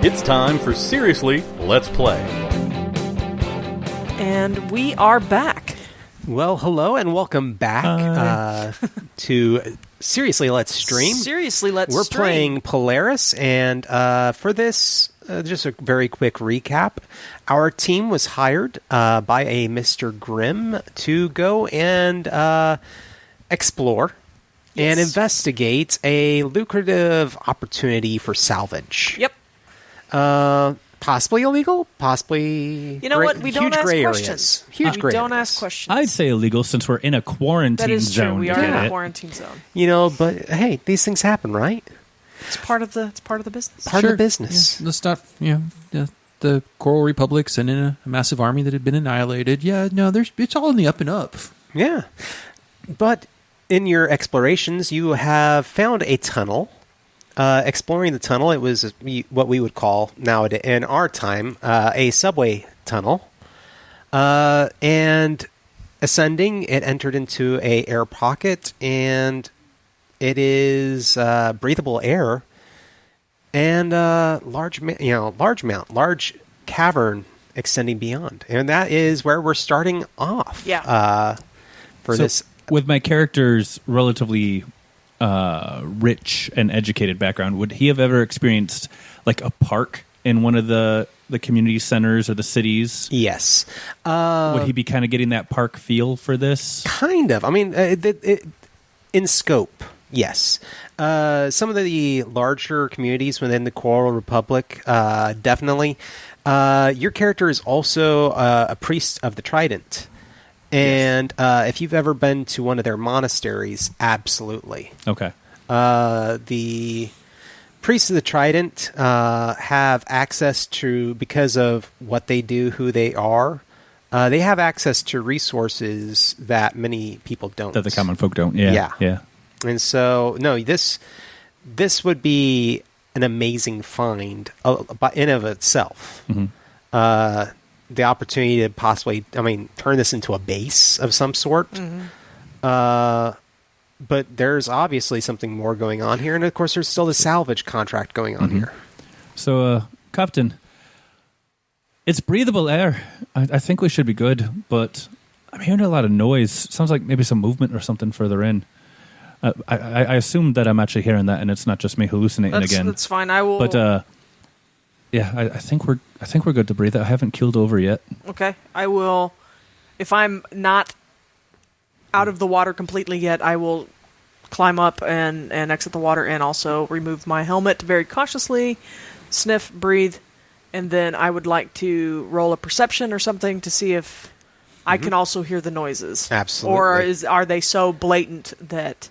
It's time for Seriously, Let's Play. And we are back. Well, hello and welcome back to Seriously, Let's Stream. Seriously, Let's We're Stream. playing Polaris, and for this, just a very quick recap. Our team was hired by a Mr. Grimm to go and explore and investigate a lucrative opportunity for salvage. Yep. Possibly illegal, possibly You know what? We don't huge ask gray questions. areas. Huge gray We don't areas. ask questions. I'd say illegal since we're in a quarantine that is zone. true. We to are get in a it. quarantine zone. You know, but hey, these things happen, right? It's part of the business. Part of the business. Yeah, the stuff, the Coral Republic sending a massive army that had been annihilated. Yeah, no, it's all in the up and up. Yeah. But in your explorations, you have found a tunnel. Exploring the tunnel, it was what we would call nowadays, in our time, a subway tunnel. And ascending, it entered into a air pocket, and it is breathable air and large cavern extending beyond, and that is where we're starting off. Yeah. For this, with my character's relatively rich and educated background, would he have ever experienced like a park in one of the community centers or the cities? yes. Would he be kind of getting that park feel for this? Kind of. I mean, in scope, yes. Some of the larger communities within the Coral Republic, definitely. Your character is also a priest of the Trident. And if you've ever been to one of their monasteries, absolutely. Okay. The priests of the Trident have access to, because of what they do, who they are, they have access to resources that many people don't. That the common folk don't. Yeah. Yeah. And so, no, this would be an amazing find in of itself. Mm-hmm. The opportunity to possibly, turn this into a base of some sort. But there's obviously something more going on here. And, of course, there's still the salvage contract going on here. So, Captain, it's breathable air. I think we should be good, but I'm hearing a lot of noise. Sounds like maybe some movement or something further in. I assume that I'm actually hearing that, and it's not just me hallucinating again. That's fine. I will. But yeah, I think we're good to breathe. I haven't keeled over yet. Okay, I will. If I'm not out of the water completely yet, I will climb up and exit the water, and also remove my helmet very cautiously, sniff, breathe, and then I would like to roll a perception or something to see if I can also hear the noises. Absolutely. Or are they so blatant that?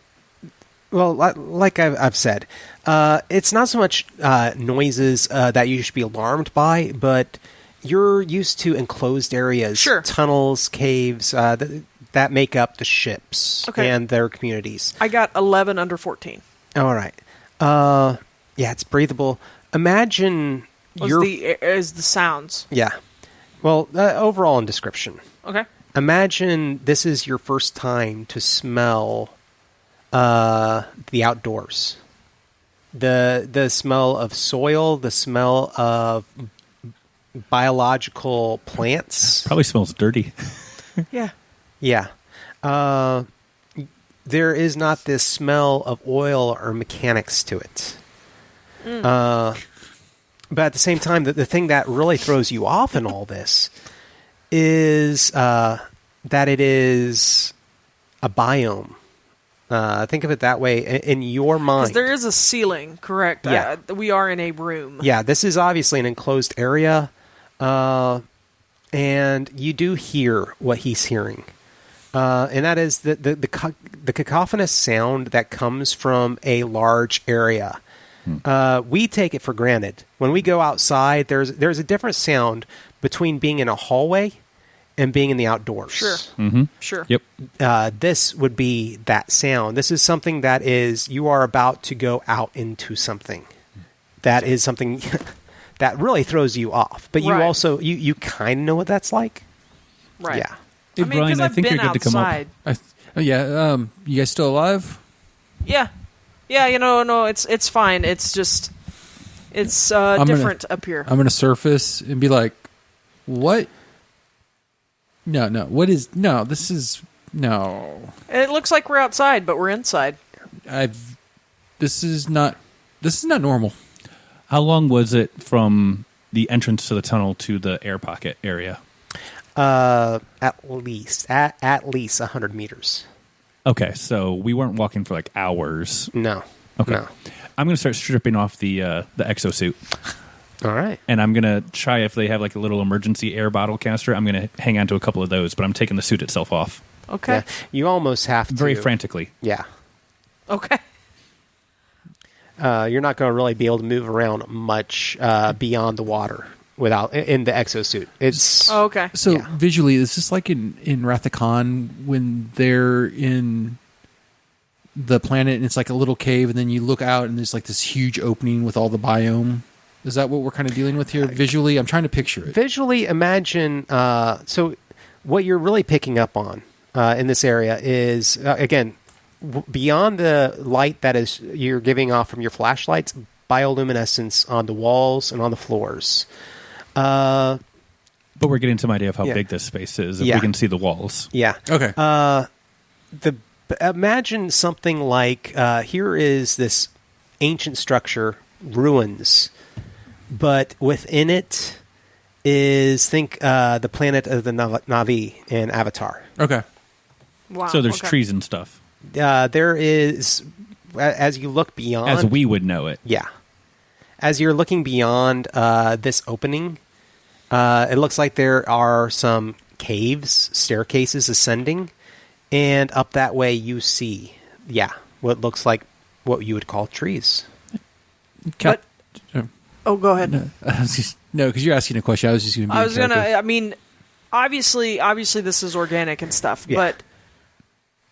Well, like I've said, it's not so much noises that you should be alarmed by, but you're used to enclosed areas, Sure. tunnels, caves, that make up the ships and their communities. I got 11 under 14. All right. Yeah, it's breathable. Imagine Is the sounds. Yeah. Well, overall in description. Okay. Imagine this is your first time to smell the outdoors. The smell of soil, the smell of biological plants. Probably smells dirty. Yeah. Yeah. There is not this smell of oil or mechanics to it. But at the same time, the thing that really throws you off in all this is that it is a biome. Think of it that way in your mind. Because there is a ceiling, correct? Yeah. We are in a room. Yeah, this is obviously an enclosed area, and you do hear what he's hearing. And that is the cacophonous sound that comes from a large area. We take it for granted. When we go outside, there's a different sound between being in a hallway and being in the outdoors. Sure. Mm-hmm. Sure. Yep. This would be that sound. This is something that is, you are about to go out into something. That is something that really throws you off. But you also, you kind of know what that's like. Right. Yeah. Hey, Brian, I think you're good to come up. You guys still alive? Yeah. Yeah, no, it's fine. It's just It's gonna- different up here. I'm going to surface and be like, what? No, what is... No, this is... No. It looks like we're outside, but we're inside. This is not normal. How long was it from the entrance to the tunnel to the air pocket area? At least 100 meters. Okay, so we weren't walking for like hours. No. Okay. No. I'm going to start stripping off the exosuit. All right. And I'm going to try if they have like a little emergency air bottle canister. I'm going to hang on to a couple of those, but I'm taking the suit itself off. Okay. Yeah. You almost have to. Very frantically. Yeah. Okay. You're not going to really be able to move around much beyond the water in the exosuit. It's Oh, okay. So Yeah. visually, is this like in Wrath of Khan when they're in the planet and it's like a little cave and then you look out and there's like this huge opening with all the biome? Is that what we're kind of dealing with here visually? I'm trying to picture it. visually imagine. So what you're really picking up on in this area is again beyond the light that is you're giving off from your flashlights, bioluminescence on the walls and on the floors. But we're getting some idea of how Yeah. big this space is. If Yeah. we can see the walls. Yeah. Okay. Imagine something like here is this ancient structure, ruins, but within it is the planet of the Na'vi in Avatar. Okay. Wow. So there's okay. trees and stuff, There is, as you look beyond, as we would know it. yeah, as you're looking beyond this opening, it looks like there are some caves, staircases ascending, and up that way you see, what looks like what you would call trees. Cap- Oh, go ahead. No, because you're asking a question. I was just going to be. I was gonna. I mean, obviously, this is organic and stuff, Yeah. but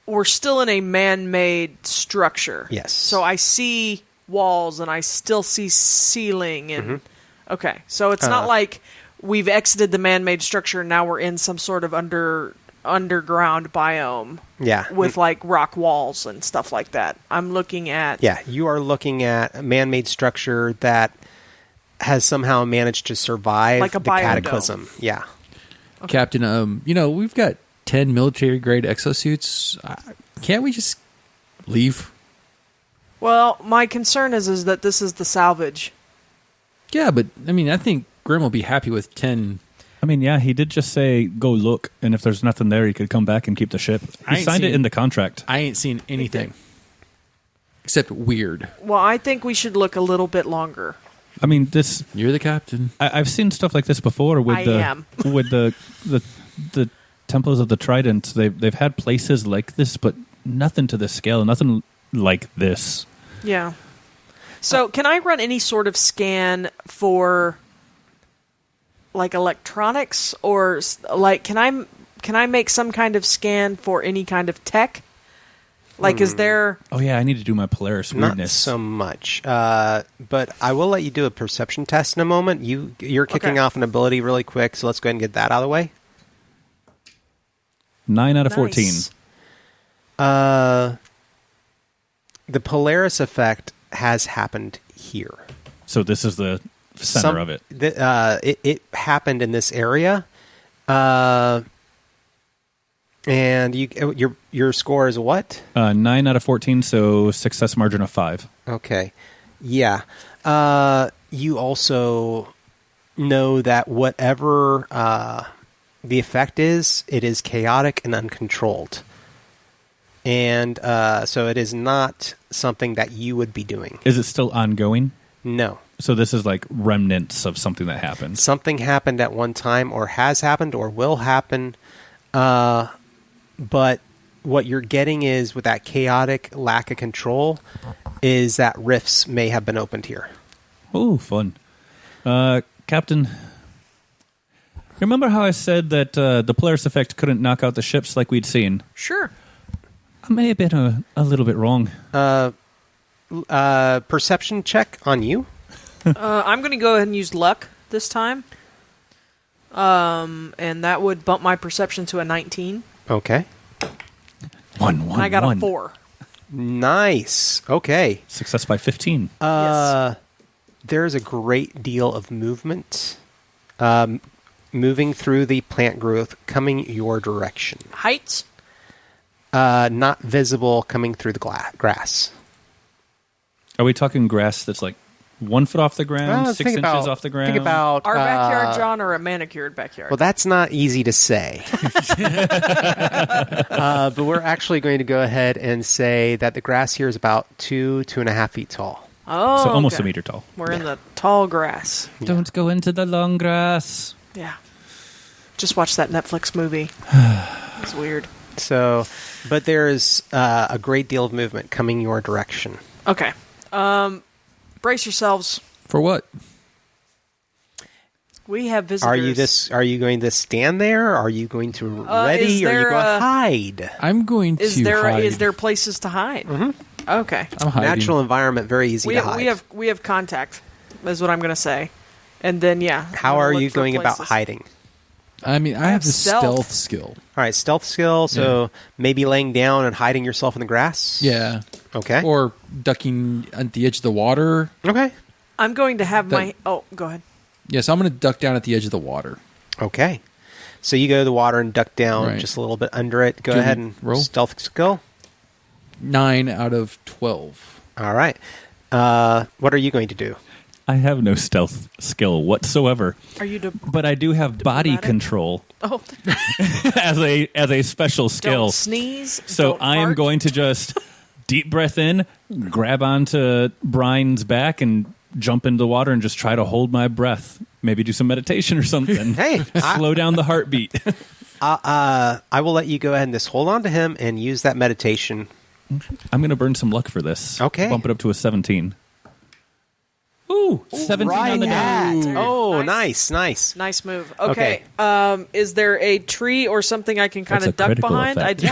we're still in a man-made structure. Yes. So I see walls and I still see ceiling and Mm-hmm. okay. So it's not like we've exited the man-made structure and now we're in some sort of underground biome. Yeah. With like rock walls and stuff like that. I'm looking at Yeah, you are looking at a man-made structure that has somehow managed to survive Like a the biodome. cataclysm. Yeah. Captain, we've got 10 military-grade exosuits. Can't we just leave? Well, my concern is that this is the salvage. Yeah, but, I think Grim will be happy with 10. I mean, yeah, he did just say, go look, and if there's nothing there, he could come back and keep the ship. I He ain't signed it seen- in the contract. I ain't seen anything. Except weird. Well, I think we should look a little bit longer. I mean, this. You're the captain. I've seen stuff like this before with I the am. with the temples of the Trident. They've had places like this, but nothing to this scale, nothing like this. Yeah. So, can I run any sort of scan for like electronics or like can I make some kind of scan for any kind of tech? Like is there Oh yeah, I need to do my Polaris Not weirdness. so much. But I will let you do a perception test in a moment. You're kicking Okay. off an ability really quick, so let's go ahead and get that out of the way. 9 out of 14. Nice. The Polaris effect has happened here. So this is the center of it. It happened in this area, and your score is what? 9 out of 14, so success margin of 5. Okay, yeah. You also know that whatever the effect is, it is chaotic and uncontrolled, and so it is not something that you would be doing. Is it still ongoing? No. So this is like remnants of something that happened. Something happened at one time or has happened or will happen. But what you're getting is with that chaotic lack of control is that rifts may have been opened here. Oh, fun. Captain, remember how I said that the Polaris effect couldn't knock out the ships like we'd seen? Sure. I may have been a little bit wrong. Perception check on you. I'm going to go ahead and use luck this time. And that would bump my perception to a 19. Okay. One, And I got one. a 4. Nice. Okay. Success by 15. Yes. there's a great deal of movement moving through the plant growth coming your direction. Heights? Not visible coming through the grass. Are we talking grass that's like 1 foot off the ground, 6 think inches about- off the ground? Think about Our backyard, John, or a manicured backyard? Well, that's not easy to say. But we're actually going to go ahead and say that the grass here is about 2.5 feet tall. oh, So almost okay. a meter tall. We're in the tall grass. Don't go into the long grass. Yeah. Just watched that Netflix movie. It's weird. So, but there's a great deal of movement coming your direction. Okay. Brace yourselves. For what? We have visitors. Are you going to stand there? Are you going to ready? is Or are you there going to a- hide? I'm going to Is there hide. is there places to hide? Mm-hmm. Okay. I'm hiding. Natural environment, very easy to hide. We have contact. Is what I'm going to say. And then How are you going about places. hiding? I mean, I have the stealth. stealth skill. All right, stealth skill. So maybe laying down and hiding yourself in the grass. Yeah. Okay. Or ducking at the edge of the water. Okay. I'm going to have That- my. Oh, go ahead. Yes, I'm going to duck down at the edge of the water. Okay. So you go to the water and duck down Right. just a little bit under it. Go Do ahead we and roll? stealth skill. 9 out of 12. All right. What are you going to do? I have no stealth skill whatsoever, Are you? but I do have body Diplomatic? control Oh, as a special skill. don't sneeze. So don't I am fart. going to just deep breath in, grab onto Brine's back, and jump into the water and just try to hold my breath. Maybe do some meditation or something. Hey, Slow down the heartbeat. I will let you go ahead and just hold on to him and use that meditation. I'm going to burn some luck for this. Okay. Bump it up to a 17. Ooh, 17 on the nose. Oh, Nice. nice. Nice move. Okay. Is there a tree or something I can kind That's of a duck critical behind? effect.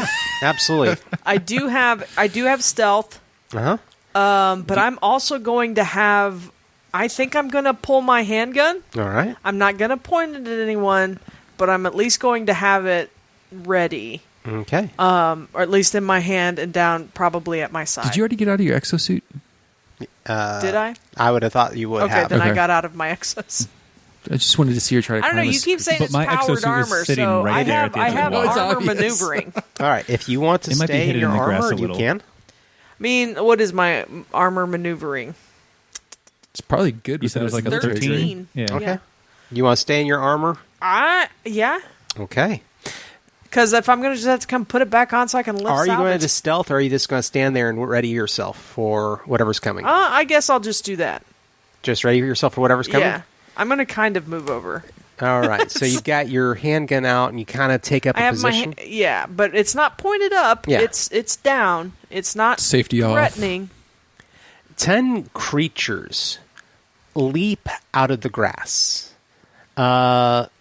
Absolutely. I do have stealth. Uh-huh. But I'm also going to have. I think I'm going to pull my handgun. All right. I'm not going to point it at anyone, but I'm at least going to have it ready, Okay. or at least in my hand and down, probably at my side. Did you already get out of your exosuit? Did I? I would have thought you would Okay, have. then I Okay. got out of my exos. I just wanted to see her try to I don't know. climb a You keep saying but it's my powered exosuit is armor, sitting so right there at the I edge of have the water. It's armor obvious. maneuvering. All right. If you want to It might be stay in hidden your in the grass armor, a you little. can. I mean, what is my armor maneuvering? It's probably good. You said it was like a 13. 13? Yeah. Okay. You want to stay in your armor? Yeah. Okay. Because if I'm going to just have to come put it back on so I can lift Are you going salvage- to stealth, or are you just going to stand there and ready yourself for whatever's coming? I guess I'll just do that. Just ready yourself for whatever's coming? Yeah. I'm going to kind of move over. All right. So you've got your handgun out, and you kind of take up I a have position. yeah, but it's not pointed up. Yeah. It's down. It's not Safety off. threatening. 10 creatures leap out of the grass.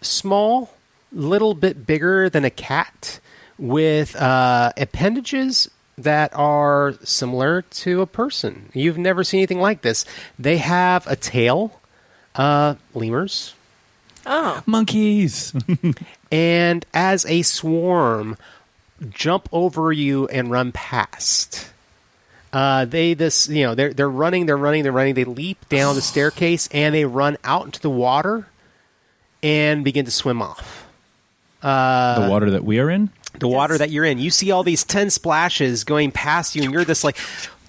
Small, little bit bigger than a cat, with appendages that are similar to a person. You've never seen anything like this. They have a tail, lemurs, Oh. Monkeys. and as a swarm, jump over you and run past. They're running. They leap down the staircase and they run out into the water and begin to swim off. The water that we are in? The water that you're in. You see all these 10 splashes going past you, and you're just like,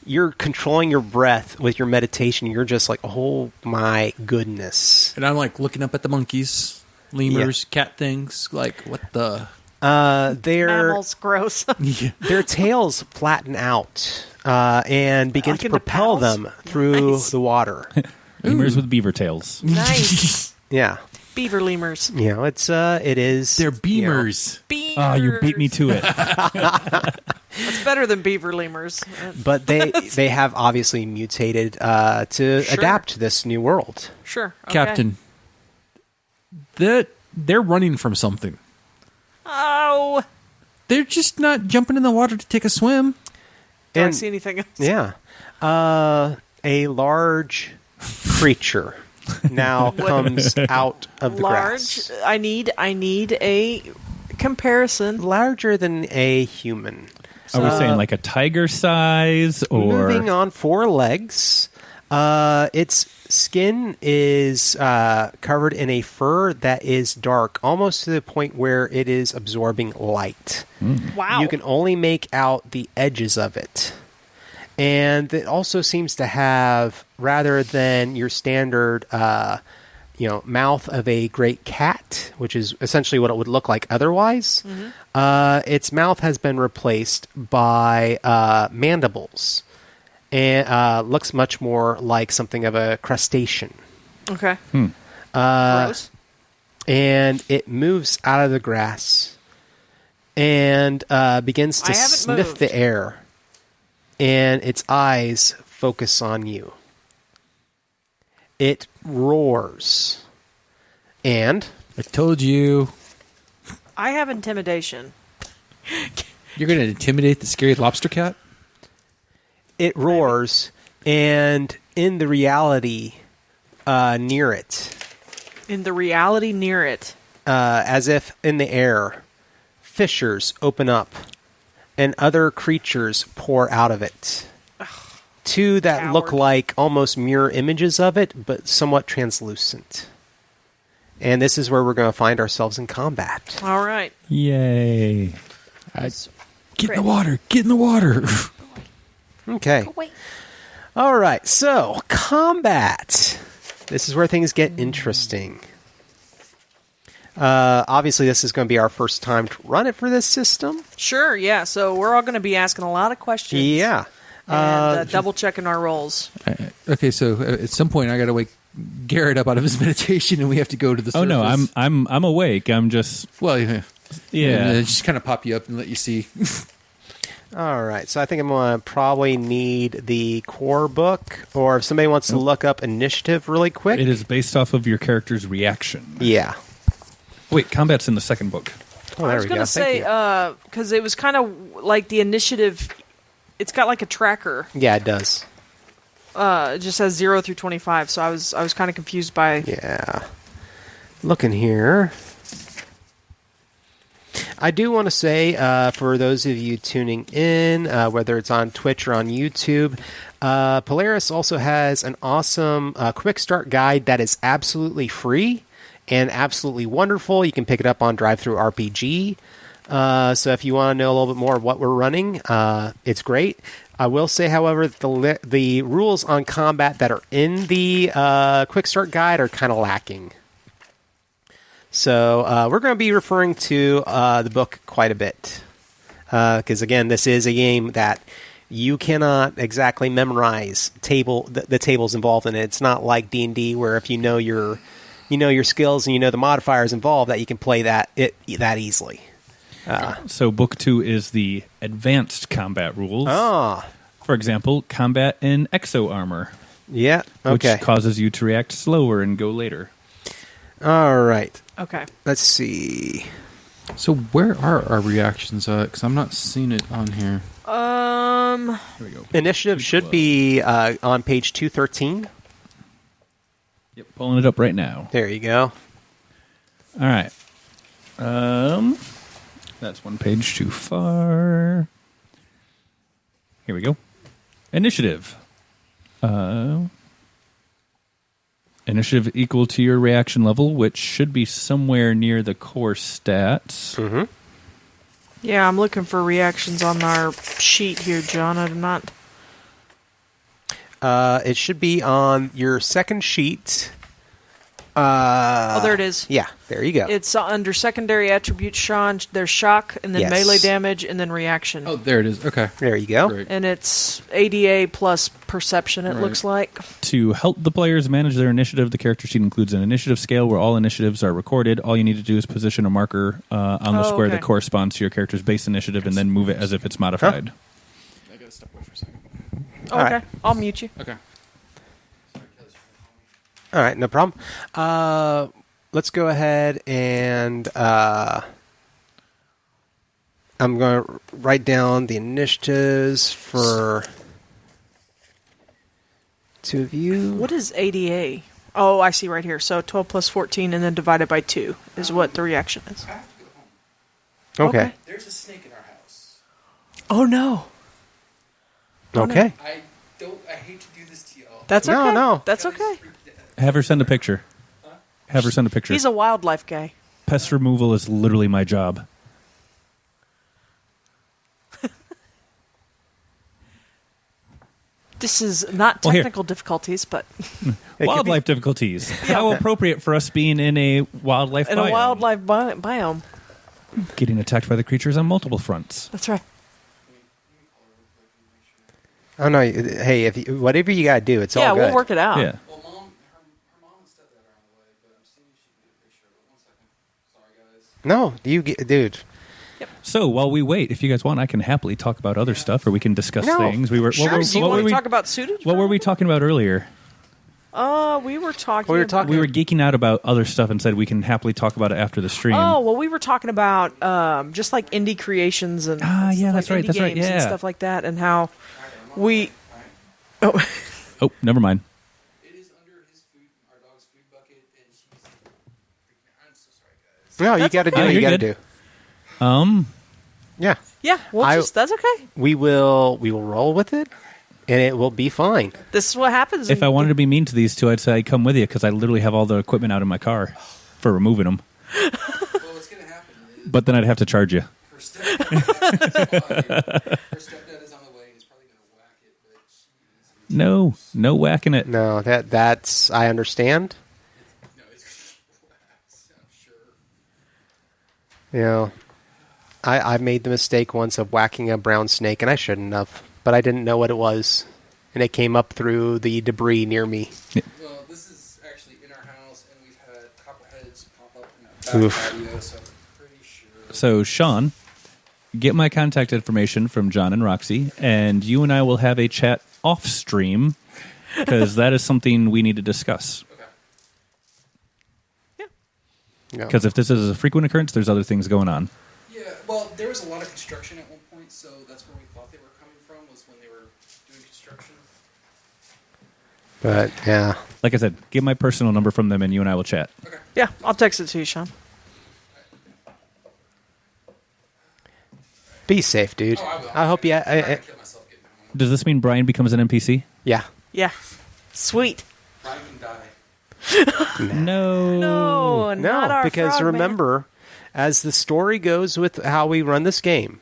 you're controlling your breath with your meditation. You're just like, oh my goodness. And I'm like looking up at the monkeys, lemurs, cat things. Like, what the? Mammals, gross. Their tails flatten out and begin Like to into propel paddles? them through Nice. the water. Lemurs with beaver tails. Nice. Yeah. Beaver lemurs. You know, it is. They're you know, beamers. Beavers. Oh, you beat me to it. That's better than beaver lemurs. but they have obviously mutated to Sure. adapt to this new world. Sure. Okay. Captain, they're running from something. Oh. They're just not jumping in the water to take a swim. Do I And- see anything else? Yeah. A large creature now comes out of the Large. grass. I need a comparison. Larger than a human. Are we saying like a tiger size or Moving on 4 legs. Its skin is covered in a fur that is dark, almost to the point where it is absorbing light. Wow. You can only make out the edges of it. And it also seems to have, rather than your standard mouth of a great cat, which is essentially what it would look like otherwise, its mouth has been replaced by mandibles. And looks much more like something of a crustacean. Okay. Gross. And it moves out of the grass and begins to sniff the air. And its eyes focus on you. It roars. And I told you. I have intimidation. You're going to intimidate the scary lobster cat? it roars, and in the reality near it, In the reality near it. as if in the air, fissures open up, and other creatures pour out of it. Two that look Coward. like almost mirror images of it, but somewhat translucent. And this is where we're going to find ourselves in combat. All right. Yay. Get in the water! Get in the water! Okay. All right. So, combat. This is where things get interesting. Obviously, this is going to be our first time to run it for this system. Sure, yeah. So we're all going to be asking a lot of questions. Yeah. And double checking our rolls. Okay, so at some point I got to wake Garrett up out of his meditation, and we have to go to the surface. Oh no, I'm awake. I'm just yeah. yeah. Just kind of pop you up and let you see. All right. So I think I'm going to probably need the core book, or if somebody wants to look up initiative really quick. It is based off of your character's reaction. Yeah. Wait, combat's in the second book. Oh, I there was we going go. to say, because it was kind of like the initiative, it's got like a tracker. Yeah, it does. It just says 0 through 25, so I was kind of confused by... Yeah. Looking here. I do want to say, for those of you tuning in, whether it's on Twitch or on YouTube, Polaris also has an awesome quick start guide that is absolutely free and absolutely wonderful. You can pick it up on DriveThru RPG. So if you want to know a little bit more of what we're running, it's great. I will say, however, the rules on combat that are in the quick start guide are kind of lacking. So we're going to be referring to the book quite a bit. Because, again, this is a game that you cannot exactly memorize the tables involved in it. It's not like D&D, where if you know your skills and you know the modifiers involved, that you can play that easily. So book 2 is the advanced combat rules. Ah. For example, combat in exo armor, Yeah. Okay. which causes you to react slower and go later. All right. Okay. Let's see. So where are our reactions at? Because I'm not seeing it on here. Here we go. Initiative should be on page 213. Yep, pulling it up right now. There you go. All right. That's one page too far. Here we go. Initiative. Initiative equal to your reaction level, which should be somewhere near the core stats. Mm-hmm. Yeah, I'm looking for reactions on our sheet here, John. I'm not... It should be on your second sheet. there it is. Yeah, there you go. It's under secondary attributes, Shawn. There's shock, and then Yes. melee damage, and then reaction. Oh, there it is. Okay. There you go. Great. And it's ADA plus perception, it Right. looks like. To help the players manage their initiative, the character sheet includes an initiative scale where all initiatives are recorded. All you need to do is position a marker on the square okay. that corresponds to your character's base initiative and then move it as if it's modified. I gotta step away for a second. Okay, right. I'll mute you. Okay. All right, no problem. Let's go ahead and I'm going to write down the initiatives for two of you. What is ADA? Oh, I see right here. So 12 plus 14 and then divided by 2 is what the reaction is. Okay. There's a snake in our house. Oh, no. Okay. I I hate to do this to y'all. That's No, okay. no. That's okay. Have her send a picture. Have her send a picture. He's a wildlife guy. Pest removal is literally my job. This is not Well, here. technical difficulties, but Wildlife difficulties. How appropriate for us being in a wildlife in biome. a wildlife biome. Getting attacked by the creatures on multiple fronts. That's right. Oh no! Hey, whatever you gotta do, it's all Yeah, good. we'll work it out. Yeah. Well, her mom and stepdad are on the way, but I'm seeing she can get a picture of it. 1 second. Sorry, guys. No, you get, dude. So while we wait, if you guys want, I can happily talk about other stuff, or we can discuss No. things. We were. Sure. What were, Do you what want were to we? talk about suited? What were we talking about earlier? We were talking. We were about- talking- We were geeking out about other stuff and said we can happily talk about it after the stream. Oh well, we were talking about just like indie creations and yeah, stuff that's like right, indie that's right, games and yeah. stuff like that, and how we. Oh, never mind. It is under his food, our dog's food bucket, and she's freaking out. I'm so sorry, guys. No, you got to do okay. what You're you got to good. do. Yeah, Yeah, that's okay. we will roll with it, and it will be fine. This is what happens. If I wanted to be mean to these two, I'd say I'd come with you because I literally have all the equipment out in my car for removing them. Well, what's going to happen is But then I'd have to charge you. her stepdad is on the way, and he's probably going to whack it, but she is. No whacking it. No, that's I understand. No, it's whacked, I'm sure. You know, I've made the mistake once of whacking a brown snake, and I shouldn't have, but I didn't know what it was, and it came up through the debris near me. Well, this is actually in our house, and we've had copperheads pop up in that back Oof. patio, so I'm pretty sure. So, Shawn, get my contact information from John and Roxy, and you and I will have a chat off stream because that is something we need to discuss. Okay. Yeah. Because if this is a frequent occurrence, there's other things going on. Yeah, well, there was a lot of construction at one point, so that's where we thought they were coming from, was when they were doing construction. But yeah, Like I said, get my personal number from them, and you and I will chat. Okay. Yeah, I'll text it to you, Shawn. be safe, dude. Oh, I will. I hope you. I'm trying to kill myself getting home. Does this mean Brian becomes an NPC? Yeah. Yeah, sweet. Brian can die. No. No, not our because frog man. remember, as the story goes with how we run this game,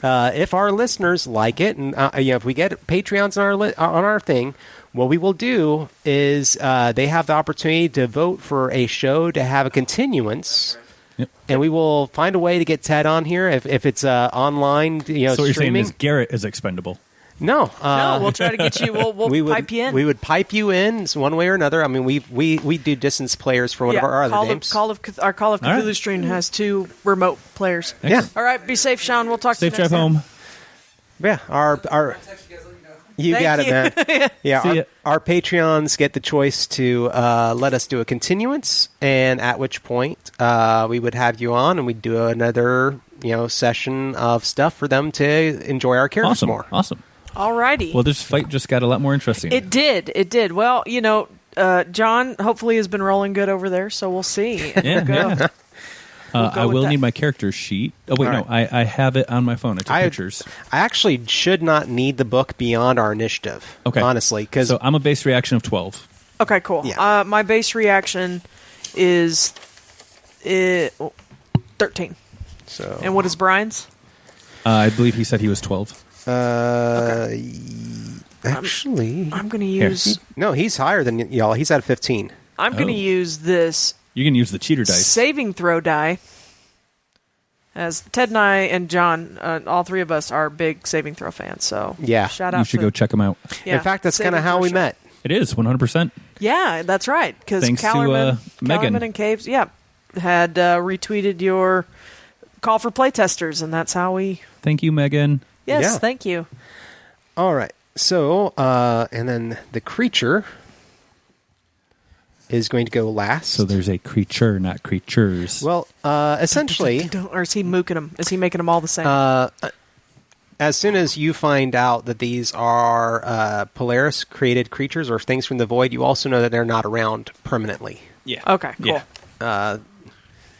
if our listeners like it, and if we get Patreons on our thing, what we will do is they have the opportunity to vote for a show to have a continuance. Yep. And we will find a way to get Ted on here if it's online. So what you're saying streaming. is Garrett is expendable. No, No, we'll try to get you. We'll we would pipe you in. We would pipe you in one way or another. I mean, we do distance players for one of our other games. Our Call of All right. Cthulhu stream has 2 remote players. Yeah, All right, be safe, Shawn. We'll talk to you Safe next drive time. home. yeah. Our I'll text you guys, let you know. you Thank got you. it, man. Yeah, See ya. our Patreons get the choice to let us do a continuance, and at which point we would have you on, and we'd do another session of stuff for them to enjoy our characters Awesome. more. Awesome. Alrighty. Well, this fight just got a lot more interesting. It did. Well, John hopefully has been rolling good over there, so we'll see. Yeah, Go. yeah. go I with will that. need my character sheet. Oh, wait, All no. I have it on my phone. I took pictures. I actually should not need the book beyond our initiative. Okay. honestly, because So I'm a base reaction of 12. Okay, cool. Yeah. My base reaction is 13. so And what is Brian's? I believe he said he was 12. actually, I'm going to Here. use. no, he's higher than y'all. He's at 15. I'm going to Oh. use this You can use the cheater dice. saving throw die. As Ted and I and John, all 3 of us are big saving throw fans. So Yeah. shout out. You should to, go check them out. yeah, In fact, that's kind of saving how throw we show. met. It is 100%. Yeah, that's right. Because Thanks to, Kellerman Megan. and Caves, had retweeted your call for playtesters, and that's how we. Thank you, Megan. Yes, Yeah. thank you. All right. So, and then the creature is going to go last. So there's a creature, not creatures. well, essentially, Or is he mooking them? Is he making them all the same? as soon as you find out that these are Polaris created creatures or things from the void, you also know that they're not around permanently. yeah. Okay, cool. Yeah.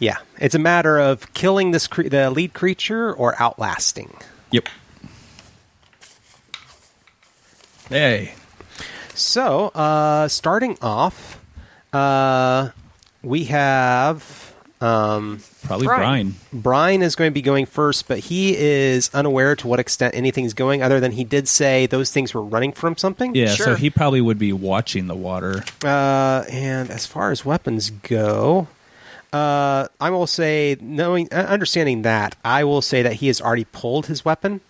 Yeah, it's a matter of killing the lead creature or outlasting. Yep. Hey. So, starting off, we have Probably Brine. Brine. Brine is going to be going first, but he is unaware to what extent anything's going, other than he did say those things were running from something. Yeah, Sure. so he probably would be watching the water. And as far as weapons go, I will say, understanding that, I will say that he has already pulled his weapon,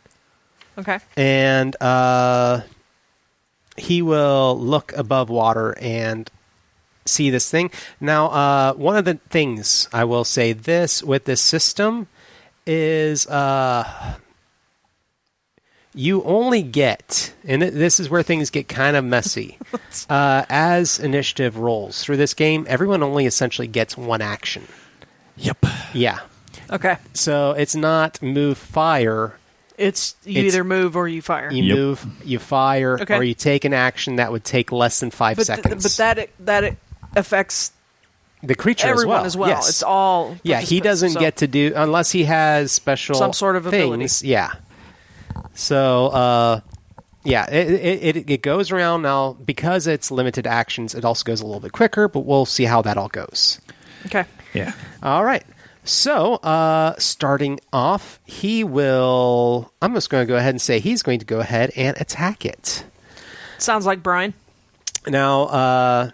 Okay. and he will look above water and see this thing. Now, one of the things I will say with this system is you only get, and this is where things get kind of messy, as initiative rolls through this game, everyone only essentially gets one action. Yep. Yeah. Okay. So it's not move, fire. It's It's- either move or you fire. You Yep. move, you fire, Okay. or you take an action that would take less than 5 seconds. But that affects the creature everyone as well. Yes. It's all Yeah, he doesn't so- get to do unless he has special Some sort of ability. things. Yeah. So, yeah, it goes around now because it's limited actions. It also goes a little bit quicker, but we'll see how that all goes. Okay. Yeah. All right. So, starting off, he will. I'm just going to go ahead and say he's going to go ahead and attack it. Sounds like Brine. Now,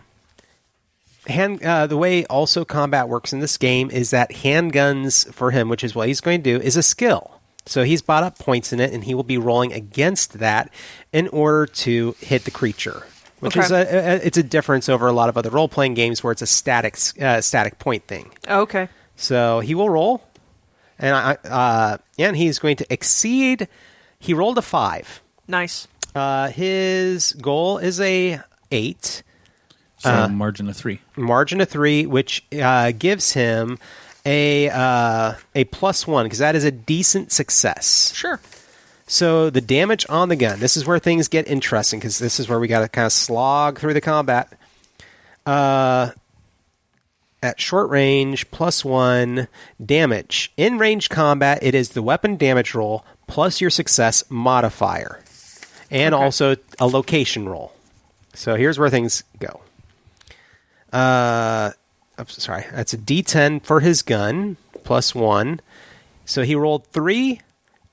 the way also combat works in this game is that handguns for him, which is what he's going to do, is a skill. So he's bought up points in it, and he will be rolling against that in order to hit the creature, which is it's a difference over a lot of other role playing games where it's a static point thing. Okay. So he will roll, and he's going to exceed. He rolled a 5. Nice. His goal is a 8. So margin of 3. Margin of 3, which gives him a +1 because that is a decent success. Sure. So the damage on the gun. This is where things get interesting because this is where we got to kind of slog through the combat. At short range, +1 damage. In range combat, it is the weapon damage roll plus your success modifier, and also a location roll. So here's where things go. Sorry, that's a D10 for his gun, +1. So he rolled 3,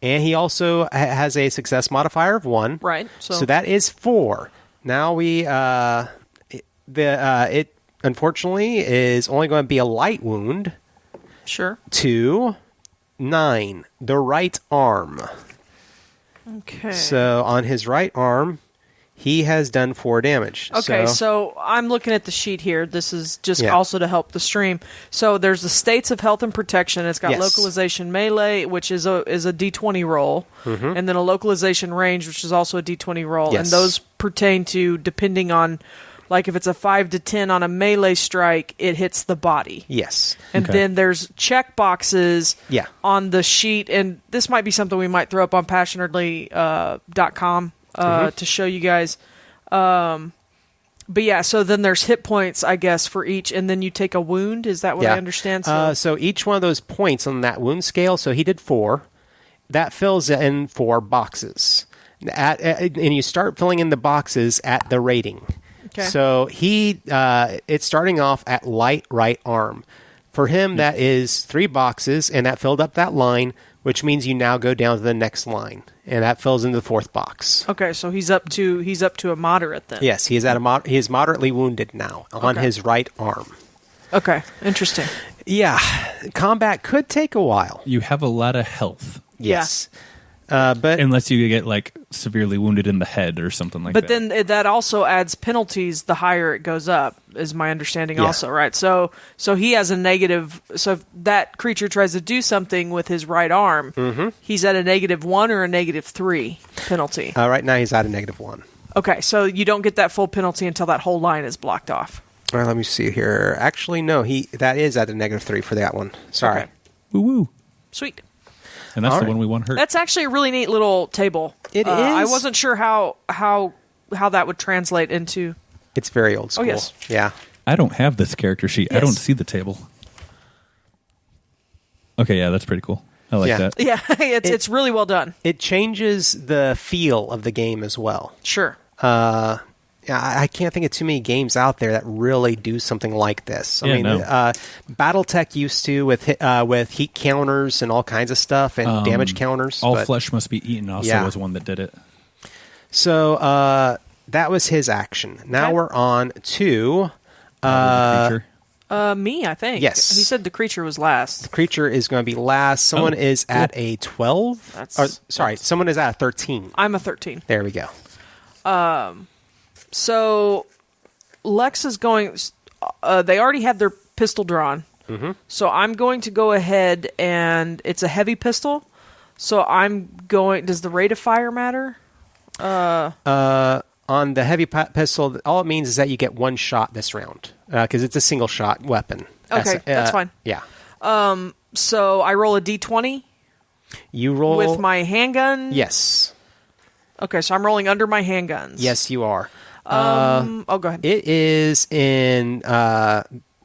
and he also has a success modifier of 1. Right. So that is 4. Now it unfortunately is only going to be a light wound Sure. to 9, the right arm. Okay. So on his right arm, he has done 4 damage. Okay, so I'm looking at the sheet here. This is just Yeah. also to help the stream. So there's the states of health and protection. It's got Yes. localization melee, which is a D20 roll, and then a localization range, which is also a D20 roll. Yes. And those pertain to depending on, like if it's a 5 to 10 on a melee strike, it hits the body. Yes. And Okay. then there's check boxes Yeah. on the sheet, and this might be something we might throw up on passionately.com to show you guys. But yeah, so then there's hit points, I guess, for each, and then you take a wound. Is that what I understand? So each one of those points on that wound scale, so he did 4, that fills in 4 boxes. And you start filling in the boxes at the rating. Okay. So it's starting off at light right arm. For him, that is 3 boxes, and that filled up that line, which means you now go down to the next line, and that fills into the 4th box. Okay, so he's up to a moderate then. Yes, he is he is moderately wounded now on Okay. his right arm. Okay, interesting. Yeah, combat could take a while. You have a lot of health. Yes, but Unless you get, like, severely wounded in the head or something like But that. then that also adds penalties the higher it goes up, is my understanding Yeah. also, right? So he has a negative. So if that creature tries to do something with his right arm, he's at a -1 or a -3 penalty. right now he's at a -1. Okay, so you don't get that full penalty until that whole line is blocked off. All right, let me see here. Actually, no, that is at a -3 for that one. Sorry. Okay. Woo-woo. Sweet. And that's All the right. one we want hurt. That's actually a really neat little table. It I is. wasn't sure how that would translate into. It's very old school. yes. Yeah. I don't have this character sheet. I Yes. don't see the table. Okay, yeah, that's pretty cool. I like Yeah. that. Yeah, it's really well done. It changes the feel of the game as well. Sure. I can't think of too many games out there that really do something like this. Yeah, no. BattleTech used to with heat counters and all kinds of stuff and damage counters. All Flesh Must Be Eaten also was one that did it. So that was his action. Now Okay. we're on to Creature. Me, I think. Yes. He said the creature was last. the creature is going to be last. Someone is at a 12. Someone is at a 13. I'm a 13. There we go. So Lex is going. They already had their pistol drawn. Mm-hmm. So I'm going to go ahead and it's a heavy pistol. So I'm going. Does the rate of fire matter? On the heavy pistol, all it means is that you get one shot this round because it's a single shot weapon. Okay, that's fine. Yeah. So I roll a d20 You roll with my handgun. Yes. Okay, so I'm rolling under my handguns. Yes, you are. Go ahead. It is in.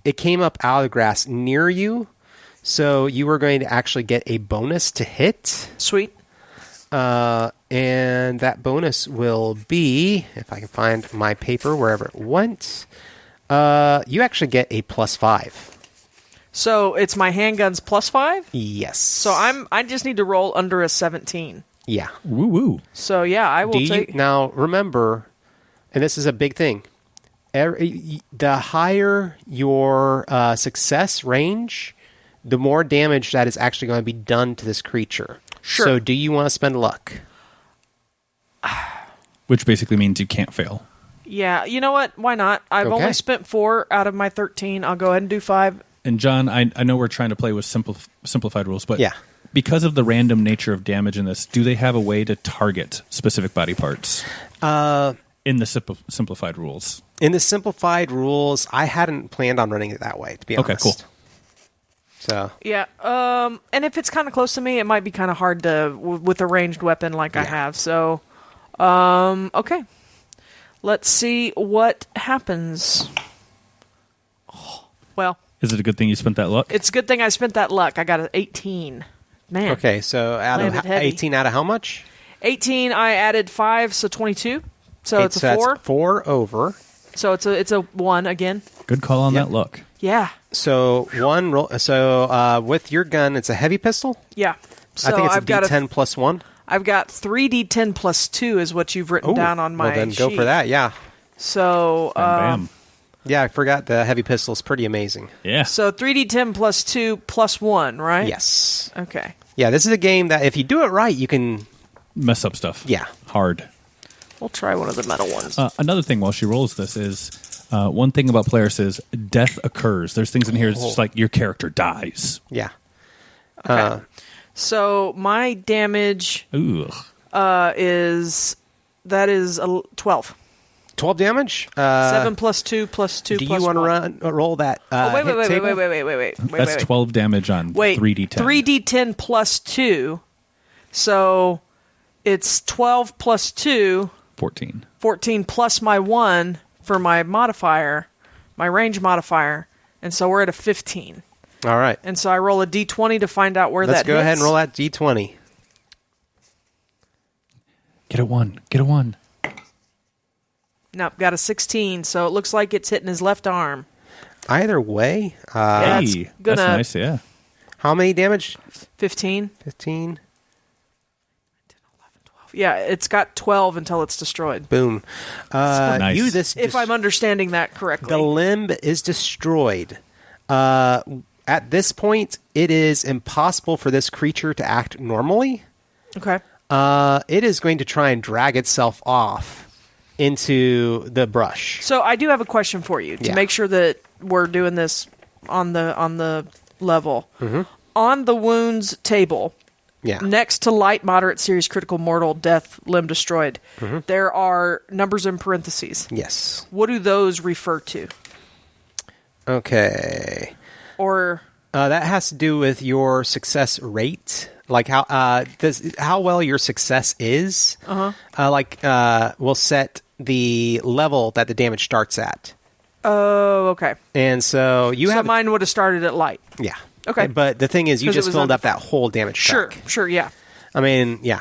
It came up out of the grass near you, so you were going to actually get a bonus to hit. Sweet. And that bonus will be, if I can find my paper wherever it went, you actually get a +5. So it's my handguns +5. Yes. So I just need to roll under a 17. Yeah. Woo woo. So yeah, I will take. Now remember, and this is a big thing. The higher your success range, the more damage that is actually going to be done to this creature. Sure. So do you want to spend luck? Which basically means you can't fail. Yeah, you know what? Why not? I've Okay. only spent 4 out of my 13. I'll go ahead and do 5. And John, I know we're trying to play with simplified rules, but Yeah. because of the random nature of damage in this, do they have a way to target specific body parts in the simplified rules? In the simplified rules, I hadn't planned on running it that way, to be honest. Okay, cool. So Yeah. And if it's kind of close to me, it might be kind of hard to with a ranged weapon like I have. So, okay. Let's see what happens. Oh, well, Is it a good thing you spent that luck? it's a good thing I spent that luck. I got an 18. Man. okay, so out of Landed heavy. 18 out of how much? 18. I added 5, so 22. So it's a that's 4. 4 over. So it's a 1 again. Good call on Yep. that luck. Yeah. So one roll. So with your gun, it's a heavy pistol. Yeah. So I think it's a I've got D10 plus 1. I've got 3d10 plus 2 is what you've written down on my well, then go sheet. for that. Yeah, So, Bam. yeah. I forgot the heavy pistol is pretty amazing. Yeah. so 3d10 plus 2 plus 1, right? Yes. Okay. Yeah, this is a game that if you do it right, you can. Mess up stuff. Yeah. Hard. We'll try one of the metal ones. Another thing while she rolls this is one thing about Polaris is death occurs. There's things in here it's just like your character dies. Yeah. Okay. So my damage Ooh. is 12. 12 damage. 7 plus 2 plus 2 Do plus you want 1. to roll that? Oh, wait, hit table? wait. That's 12 damage on Wait, 3d10. 3d10 plus 2. So it's 12 plus 2, 14. 14 plus my 1 for my modifier, my range modifier. And so we're at a 15. All right. And so I roll a d20 to find out where Let's that go ahead hits. and roll that D20. Get a 1. Get a 1. Nope, got a 16. So it looks like it's hitting his left arm. Either way, Yeah, it's Hey, gonna- that's nice, yeah. how many damage? 15. 15. Yeah, it's got 12 until it's destroyed. Boom. Nice. If I'm understanding that correctly. The limb is destroyed. At this point, it is impossible for this creature to act normally. Okay. It is going to try and drag itself off into the brush. So I do have a question for you to Yeah. make sure that we're doing this on the level. Mm-hmm. On the wounds table, Yeah. next to light, moderate, serious, critical, mortal, death, limb destroyed, there are numbers in parentheses. Yes. What do those refer to? Okay. Or That has to do with your success rate, like how well your success is. Will set the level that the damage starts at. oh, okay. And so you So have mine would have started at light. yeah. Okay. But the thing is, you 'Cause it just was filled under- up that whole damage Sure, track. sure, yeah. I mean, yeah.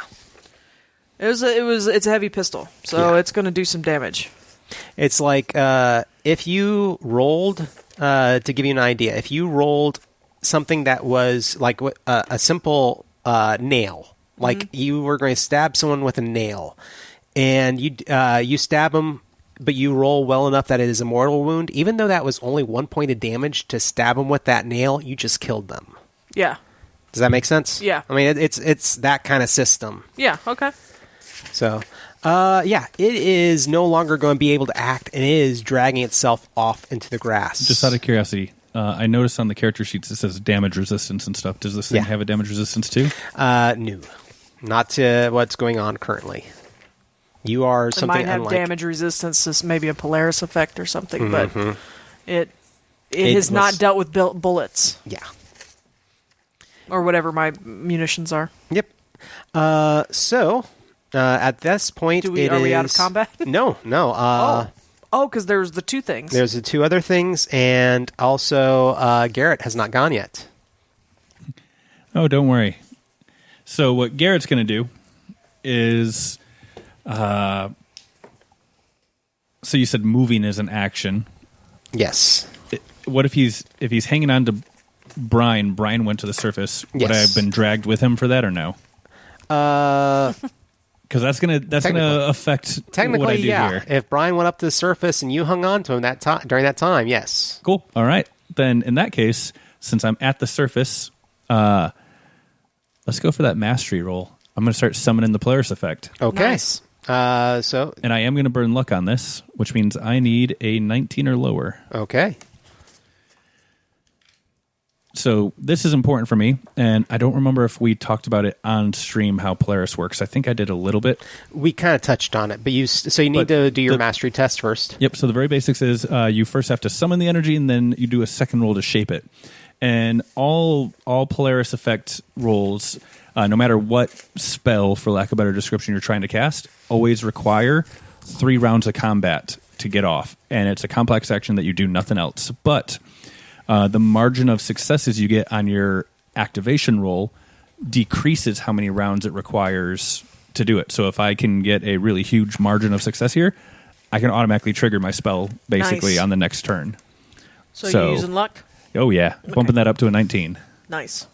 It's a heavy pistol, so Yeah. it's going to do some damage. It's like if you rolled, to give you an idea, if you rolled something that was like a simple nail, like you were going to stab someone with a nail, and you stab them, but you roll well enough that it is a mortal wound, even though that was only 1 point of damage to stab them with that nail, you just killed them. Yeah. Does that make sense? Yeah. I mean, it's that kind of system. Yeah, okay. So, it is no longer going to be able to act, and it is dragging itself off into the grass. Just out of curiosity, I noticed on the character sheets it says damage resistance and stuff. Does this thing have a damage resistance too? No. Not to what's going on currently. You are It something might have unlike... damage resistance as maybe a Polaris effect or something, but it It has not was- dealt with bullets Yeah. or whatever my munitions are. Yep. At this point, Are we out of combat? No. Oh, because there's the two things. There's the two other things, and also Garrett has not gone yet. Oh, don't worry. So what Garrett's going to do is, so you said moving is an action. Yes. What if he's hanging on to Brine? Brine went to the surface. Would I Yes. have been dragged with him for that or no? Because that's gonna affect Technically, what I do yeah. here. If Brian went up to the surface and you hung on to him during that time, yes. Cool. All right. Then in that case, since I'm at the surface, let's go for that mastery roll. I'm going to start summoning the Polaris effect. Okay. Nice. So, And I am going to burn luck on this, which means I need a 19 or lower. okay. So this is important for me, and I don't remember if we talked about it on stream how Polaris works. I think I did a little bit. We kind of touched on it, but you need But to do your the- mastery test first. Yep, so the very basics is you first have to summon the energy, and then you do a second roll to shape it. And all Polaris effect rolls, no matter what spell, for lack of a better description, you're trying to cast, always require 3 rounds of combat to get off. And it's a complex action that you do nothing else. But the margin of successes you get on your activation roll decreases how many rounds it requires to do it. So if I can get a really huge margin of success here, I can automatically trigger my spell basically Nice. on the next turn. So So- you're using luck? Oh yeah, bumping that up to a 19. Nice.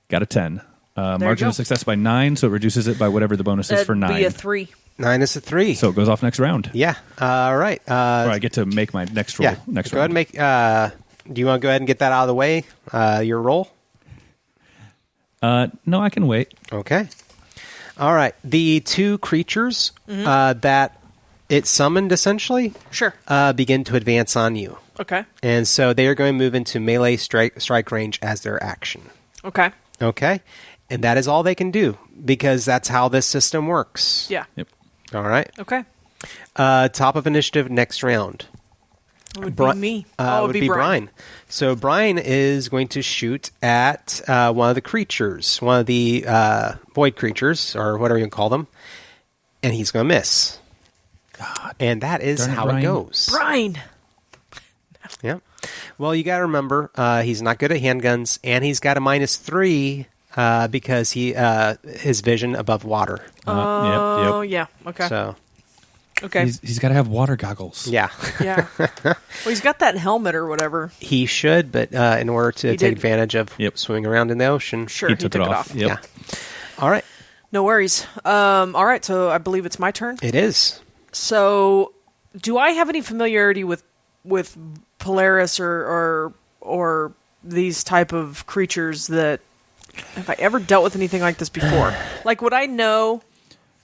Got a 10. you Margin go. of success by 9, so it reduces it by whatever the bonus is for 9. Be a 3. 9 is a 3. So it goes off next round. Yeah. All right. Or I get to make my next roll. Yeah. Next go ahead round. and make. Do you want to go ahead and get that out of the way? Your roll. No, I can wait. Okay. All right. The two creatures that it summoned essentially Sure. begin to advance on you, Okay. and so they are going to move into melee strike range as their action. Okay. Okay, and that is all they can do because that's how this system works. Yeah. Yep. All right. Okay. Top of initiative next round. It would Bri- be me. Would be Brine. So Brine is going to shoot at one of the creatures, one of the void creatures, or whatever you call them, and he's going to miss. God. And that is Darn it, how it Brine. goes. Brine. Yeah. Well, you got to remember, he's not good at handguns, and he's got a -3 because his vision above water. Oh, Yep. yeah. Okay. So Okay. He's got to have water goggles. yeah, Yeah. Well, he's got that helmet or whatever. he should, but in order to He take didn't. advantage of Yep. swimming around in the ocean, Sure, He took it off. Yep. Yeah. All right, No worries. All right, so I believe it's my turn. it is. So, do I have any familiarity with Polaris or these type of creatures that have I ever dealt with anything like this before? Like, would I know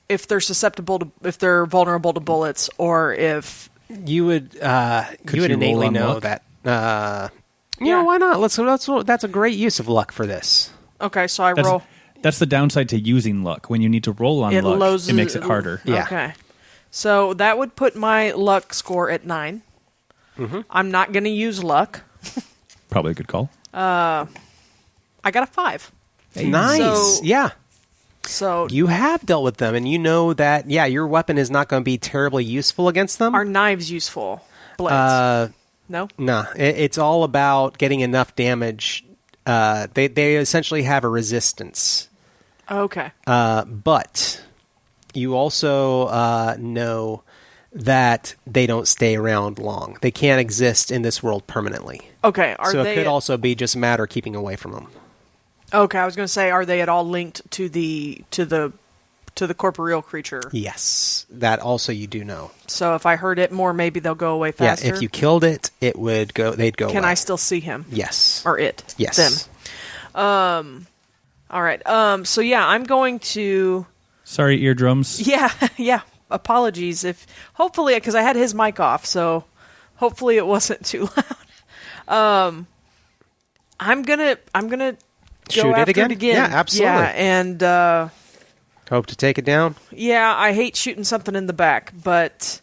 if they're if they're vulnerable to bullets, or if You would you roll innately on know luck? that. Yeah. Why not? That's a great use of luck for this. okay, so I roll. That's the downside to using luck. When you need to roll on luck, it makes it harder. Yeah. Okay, so that would put my luck score at 9. Mm-hmm. I'm not going to use luck. Probably a good call. I got a 5. Nice. So- Yeah. So You have dealt with them, and you know that, your weapon is not going to be terribly useful against them. are knives useful? Blades? No. Nah, it's all about getting enough damage. They essentially have a resistance. Okay. But You also know that they don't stay around long. They can't exist in this world permanently. Okay. It could also be just a matter of keeping away from them. Okay, I was going to say, are they at all linked to the corporeal creature? Yes, that also you do know. So if I hurt it more, maybe they'll go away faster. Yeah, if you killed it, it would go. They'd go. Can away. I still see him? Yes. Or it? Yes. Them. All right. So yeah, I'm going to. Sorry, eardrums. Yeah. Yeah. Apologies hopefully because I had his mic off, so hopefully it wasn't too loud. I'm gonna Shoot go it after again? it again. Yeah, absolutely. Yeah, and hope to take it down. yeah, I hate shooting something in the back, but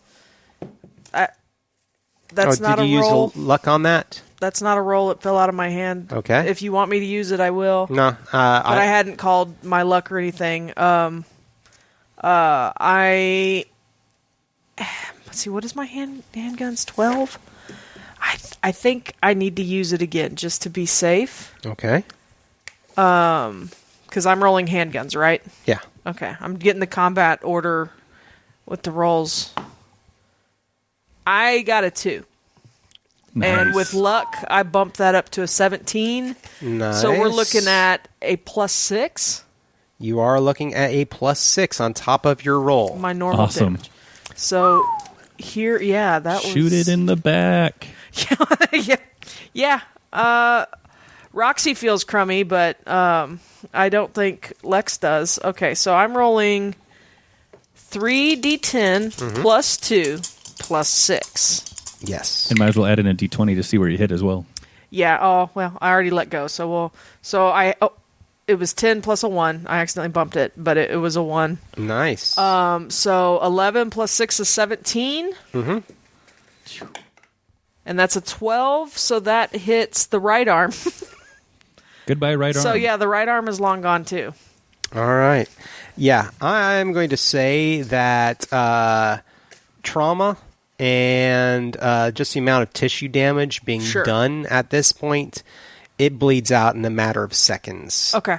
that's not a roll. Did you use luck on that? That's not a roll. It fell out of my hand. Okay. If you want me to use it, I will. No, but I hadn't called my luck or anything. Let's see. What is my handguns? 12. I think I need to use it again just to be safe. Okay. Because I'm rolling handguns, right? Yeah. Okay. I'm getting the combat order with the rolls. I got a 2. Nice. And with luck, I bumped that up to a 17. Nice. So we're looking at a +6. You are looking at a +6 on top of your roll. My normal Awesome. damage. So here, yeah, that Shoot it in the back. Yeah. Roxy feels crummy, but I don't think Lex does. Okay, so I'm rolling 3d10 +2 +6. Yes. And might as well add in a d20 to see where you hit as well. Yeah. Oh well, I already let go. So it was 10 plus a 1. I accidentally bumped it, but it was a 1. Nice. So 11 plus 6 is 17. Mm-hmm. And that's a 12, so that hits the right arm. Goodbye, right arm. So yeah, the right arm is long gone too. All right. Yeah, I'm going to say that trauma and just the amount of tissue damage being done at this point, it bleeds out in a matter of seconds. Okay.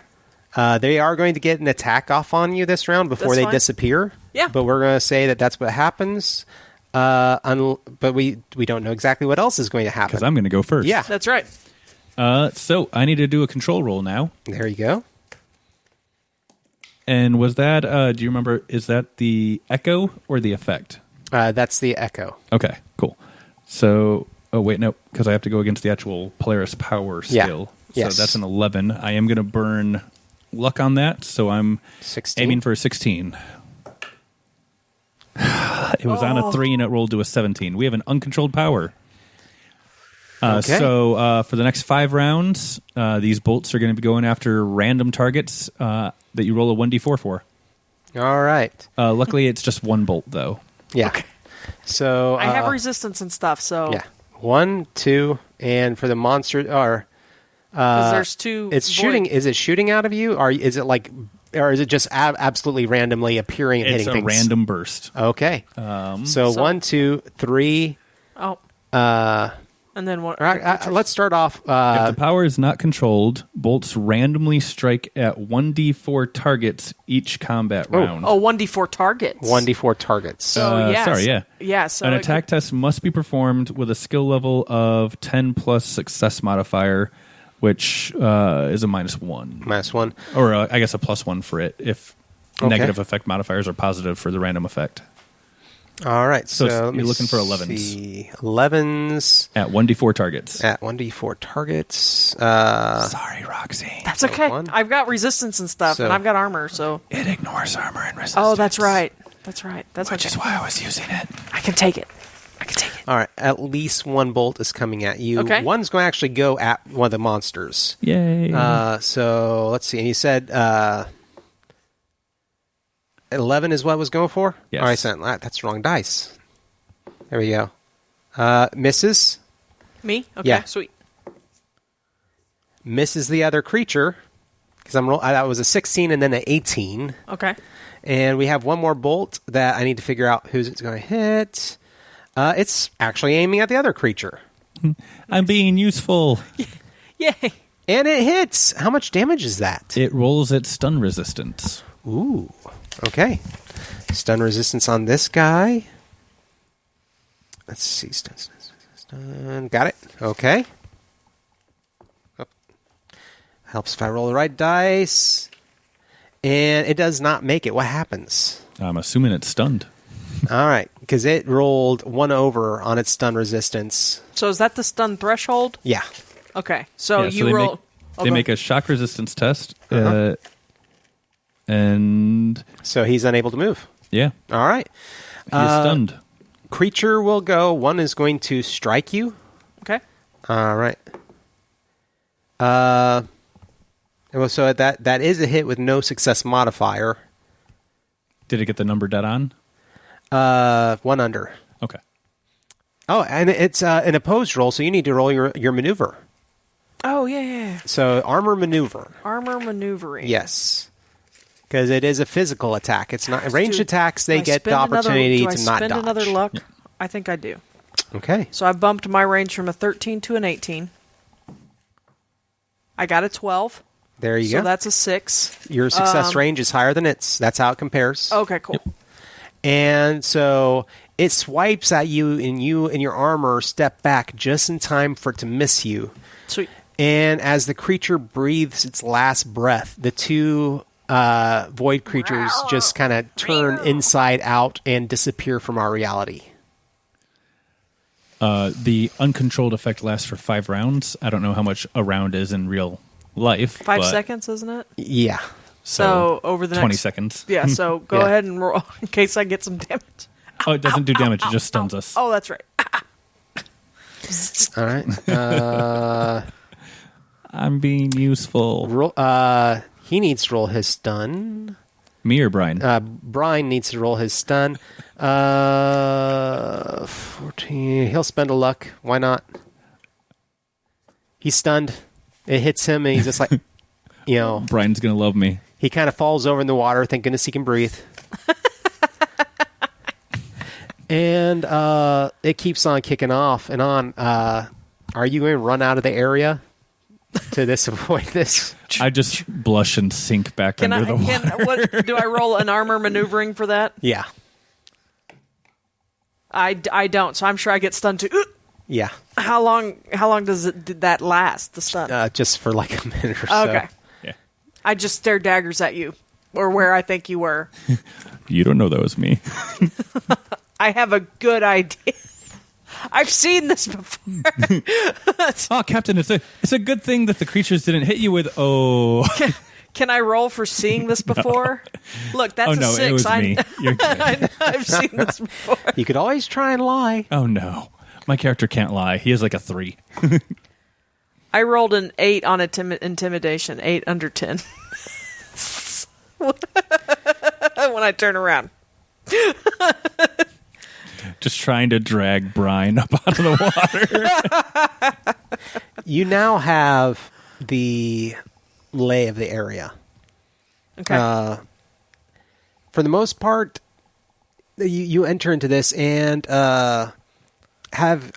They are going to get an attack off on you this round before That's they fine. disappear. Yeah. But we're going to say that that's what happens. But we don't know exactly what else is going to happen. Because I'm going to go first. Yeah. That's right. So I need to do a control roll now. There you go. And was that, do you remember, is that the echo or the effect? That's the echo. Okay, cool. So, oh wait, no, because I have to go against the actual Polaris power skill. Yes. So that's an 11. I am going to burn luck on that, so I'm 16. aiming for a 16. It was on a 3 and it rolled to a 17. We have an uncontrolled power. Okay. So for the next 5 rounds, these bolts are going to be going after random targets that you roll a 1d4 for. All right. Luckily, it's just one bolt, though. Yeah. Okay. So I have resistance and stuff, so yeah, 1, 2, and for the monster, or 'cause there's 2. it's shooting. Is it shooting out of you, or is it like, or is it just absolutely randomly appearing and It's hitting a things? random burst. Okay. So 1, 2, 3. Oh, and then what? Let's start off. If the power is not controlled, bolts randomly strike at 1d4 targets each combat round. 1d4 targets. 1d4 targets. So yes. Sorry, yeah. Yeah. So An attack test must be performed with a skill level of 10 plus success modifier, which is a -1. -1. Or I guess a +1 for it if negative effect modifiers are positive for the random effect. All right. So So you're looking for 11s. see. 11s At 1d4 targets. at 1d4 targets. Sorry, Roxy. That's okay. 1. I've got resistance and stuff, So- and I've got armor, so. It ignores armor and resistance. Oh, that's right. That's right. That's Which okay. is why I was using it. I can take it. All right. At least one bolt is coming at you. Okay. One's going to actually go at one of the monsters. Yay. So let's see. And you said 11 is what it was going for? Yes. All right, that's the wrong dice. There we go. Misses. Me? Okay, Yeah. sweet. Misses the other creature. Because that was a 16 and then an 18. Okay. And we have one more bolt that I need to figure out who's it's going to hit. It's actually aiming at the other creature. I'm being useful. Yay. And it hits. How much damage is that? It rolls at stun resistance. Ooh. Okay. Stun resistance on this guy. Let's see. Stun. Got it. Okay. Oh. Helps if I roll the right dice. And it does not make it. What happens? I'm assuming it's stunned. All right. Because it rolled 1 over on its stun resistance. So is that the stun threshold? Yeah. Okay. So Yeah, you roll... They make a shock resistance test. And... So he's unable to move. Yeah. All right. He's stunned. Creature will go. One is going to strike you. Okay. All right. Well, so that is a hit with no success modifier. Did it get the number dead on? 1 under. Okay. Oh, and it's an opposed roll, so you need to roll your maneuver. Oh, yeah. So armor maneuver. Armor maneuvering. Yes. Because it is a physical attack. It's not ranged attacks. They get the opportunity to not dodge. Do I spend another luck? Yeah. I think I do. Okay. So I bumped my range from a 13 to an 18. I got a 12. There you go. So that's a 6. Your success range is higher than its. That's how it compares. Okay, cool. Yep. And so it swipes at you, and you and your armor step back just in time for it to miss you. Sweet. And as the creature breathes its last breath, the two void creatures just kind of turn inside out and disappear from our reality. The uncontrolled effect lasts for 5 rounds. I don't know how much a round is in real life. 5 seconds, isn't it? Yeah. So over the 20 next... seconds. Yeah, so go ahead and roll in case I get some damage. Oh, it doesn't do damage. It just stuns us. Oh, that's right. All right. I'm being useful. He needs to roll his stun. Me or Brine? Brine needs to roll his stun. 14. He'll spend a luck. Why not? He's stunned. It hits him, and he's just like, Brine's going to love me. He kind of falls over in the water. Thank goodness he can breathe. And it keeps on kicking off and on. Are you going to run out of the area to avoid this? I just blush and sink back under the water. Do I roll an armor maneuvering for that? Yeah. I don't, so I'm sure I get stunned too. Yeah. How long did that last, the stun? Just for like a minute or so. Okay. Yeah. I just stare daggers at you, or where I think you were. You don't know that was me. I have a good idea. I've seen this before. Oh, Captain, it's a good thing that the creatures didn't hit you with. Oh. Can I roll for seeing this before? No. Look, that's a 6. It was me. You're good. I've seen this before. You could always try and lie. Oh, no. My character can't lie. He has like a 3. I rolled an 8 on intimidation. 8 under 10. When I turn around. Just trying to drag Brine up out of the water. You now have the lay of the area. Okay. For the most part, you enter into this, and have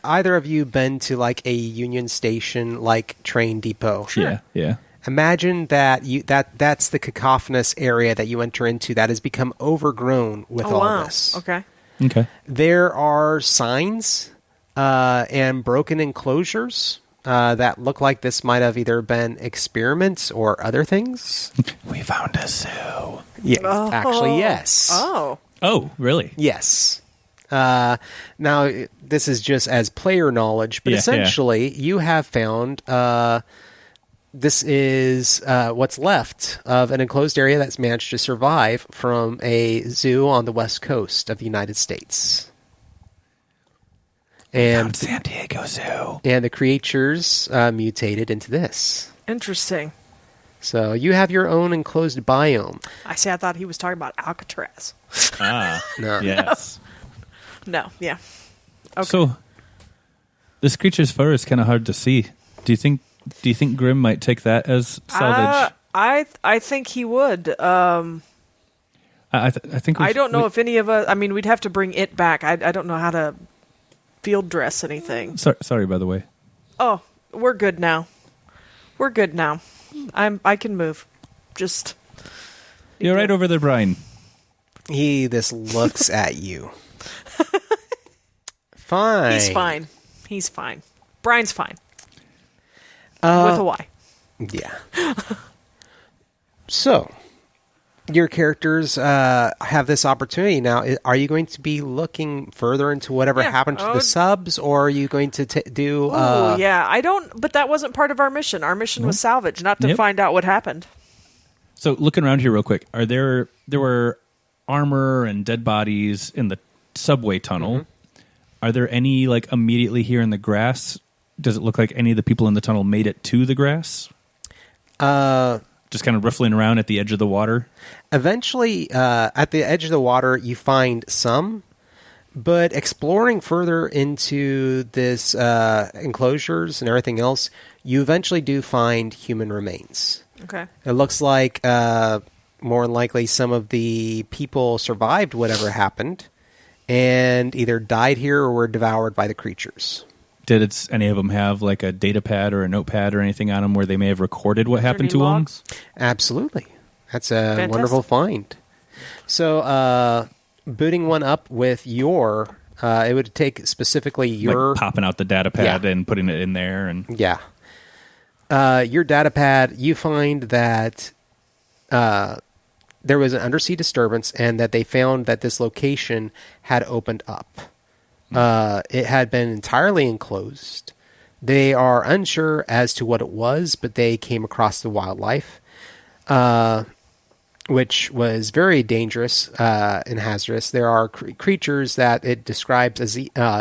either of you been to like a Union Station like train depot? Sure. Yeah. Imagine that that's the cacophonous area that you enter into that has become overgrown with all of this. Okay. There are signs and broken enclosures that look like this might have either been experiments or other things. We found a zoo. Yeah, actually, yes. Oh, really? Yes. Now, this is just as player knowledge, but essentially, you have found this is what's left of an enclosed area that's managed to survive from a zoo on the west coast of the United States. And San Diego Zoo. And the creatures mutated into this. Interesting. So you have your own enclosed biome. I thought he was talking about Alcatraz. No. Yes. No, yeah. Okay. So, this creature's fur is kind of hard to see. Do you think Grim might take that as salvage? I think he would. I think I don't know if any of us... I mean, we'd have to bring it back. I don't know how to field dress anything. Sorry, by the way. Oh, we're good now. I can move. Just... You're right over there, Brine. He this looks at you. Fine. He's fine. He's fine. Brine's fine. With a Y. Yeah. So, your characters have this opportunity now. Are you going to be looking further into whatever happened to the subs, or are you going to do... yeah, I don't... But that wasn't part of our mission. Our mission was salvage, not to find out what happened. So, looking around here real quick, there were armor and dead bodies in the subway tunnel. Mm-hmm. Are there any, like, immediately here in the grass? Does it look like any of the people in the tunnel made it to the grass? Just kind of riffling around at the edge of the water? Eventually, at the edge of the water, you find some, but exploring further into this enclosures and everything else, you eventually do find human remains. Okay. It looks like more than likely some of the people survived whatever happened and either died here or were devoured by the creatures. Did any of them have like a data pad or a notepad or anything on them where they may have recorded what happened to them? Absolutely. That's a Fantastic. wonderful find. So, booting one up with your, it would take specifically your... Like popping out the data pad and putting it in there. And Yeah. Your data pad, you find that there was an undersea disturbance and that they found that this location had opened up. It had been entirely enclosed. They are unsure as to what it was, but they came across the wildlife, which was very dangerous and hazardous. There are creatures that it describes as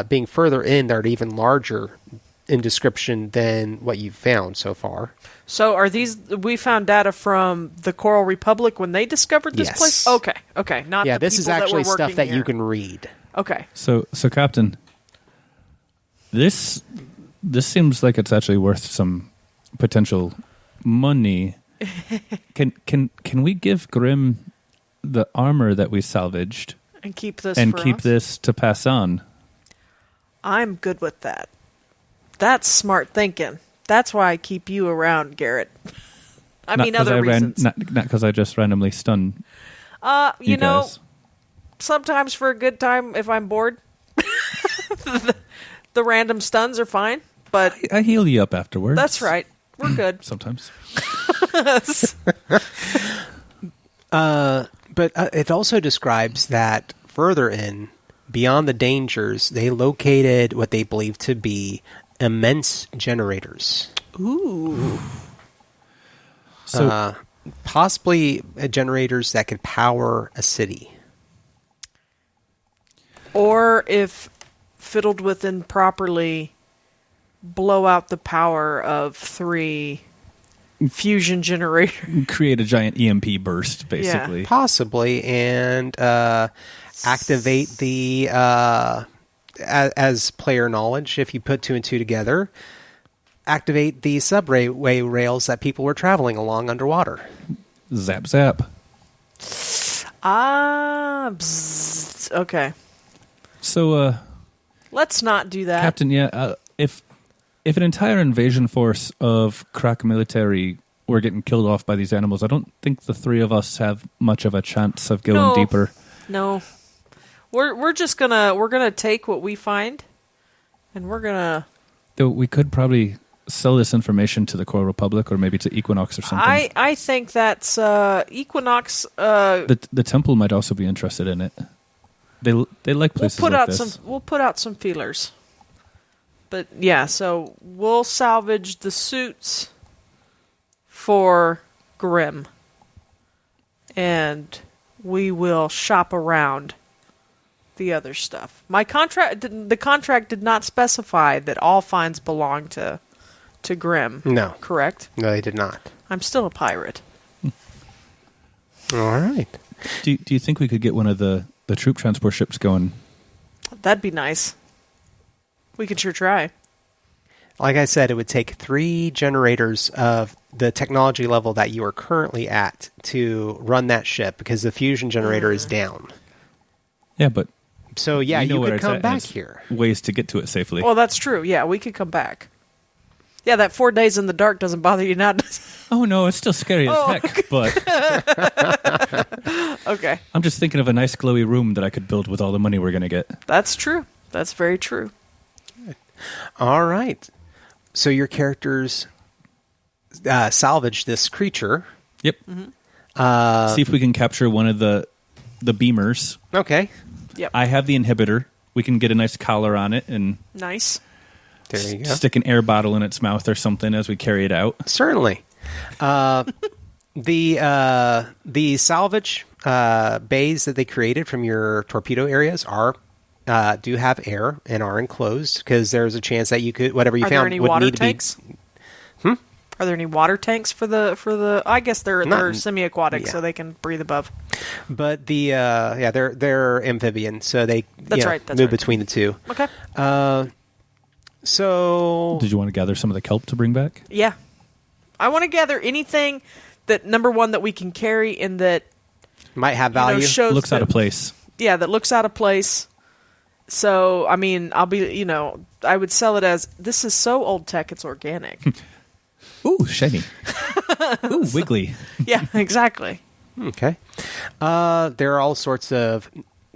being further in that are even larger in description than what you've found so far. So are these... We found data from the Coral Republic when they discovered this Yes. place? Okay. Not the this is people actually that were stuff working that here. you can read. Okay. So Captain, this seems like it's actually worth some potential money. Can we give Grim the armor that we salvaged And keep this and for keep us? this to pass on? I'm good with that. That's smart thinking. That's why I keep you around, Garrett. Other reasons. Not because I just randomly stunned you know, guys. sometimes for a good time, if I'm bored, the random stuns are fine. But I heal you up afterwards. that's right. We're good. Sometimes. But it also describes that further in, beyond the dangers, they located what they believe to be immense generators. Ooh. So Possibly generators that could power a city. Or if fiddled with improperly, blow out the power of 3 fusion generators. create a giant EMP burst, basically. Possibly, and activate the, as player knowledge, if you put 2 and 2 together, activate the subway rails that people were traveling along underwater. Zap, zap. Bzzzt. Okay. So, Let's not do that. Captain, if an entire invasion force of crack military were getting killed off by these animals, I don't think the 3 of us have much of a chance of going deeper. No. We're just gonna take what we find, and we're gonna... Though we could probably sell this information to the Coral Republic or maybe to Equinox or something. I think that's Equinox. The temple might also be interested in it. They like places like this. We'll put out some feelers. But yeah, so we'll salvage the suits for Grim, and we will shop around the other stuff. The contract did not specify that all finds belong to Grim. No. Correct? No, they did not. I'm still a pirate. All right. Do you think we could get one of the troop transport ships going? That'd be nice. We could sure try. Like I said, it would take 3 generators of the technology level that you are currently at to run that ship, because the fusion generator is down. Yeah, but So yeah, we know you where could it's come at, and back it's here. Ways to get to it safely. Well, that's true. Yeah, we could come back. Yeah, that 4 days in the dark doesn't bother you now, does it? Oh, no, it's still scary as heck, but Okay. I'm just thinking of a nice glowy room that I could build with all the money we're going to get. That's true. That's very true. All right. So your characters salvage this creature. Yep. See if we can capture one of the beamers. Okay. Yep. I have the inhibitor. We can get a nice collar on it and Nice. There you go. stick an air bottle in its mouth or something as we carry it out. Certainly. The salvage bays that they created from your torpedo areas do have air and are enclosed because there's a chance that you could whatever you Are there found any would water need tanks? to be. Are there any water tanks for the? I guess they're Not- semi-aquatic, yeah. so they can breathe above. But they're amphibian, so they That's right, that's move right. between the two. Okay. So Did you want to gather some of the kelp to bring back? Yeah. I want to gather anything that number one that we can carry and that might have you know, value. shows Looks out of place. Yeah, that looks out of place. So I mean, I would sell it as this is so old tech, it's organic. Ooh, shiny. Ooh, wiggly. Yeah, exactly. Okay. There are all sorts of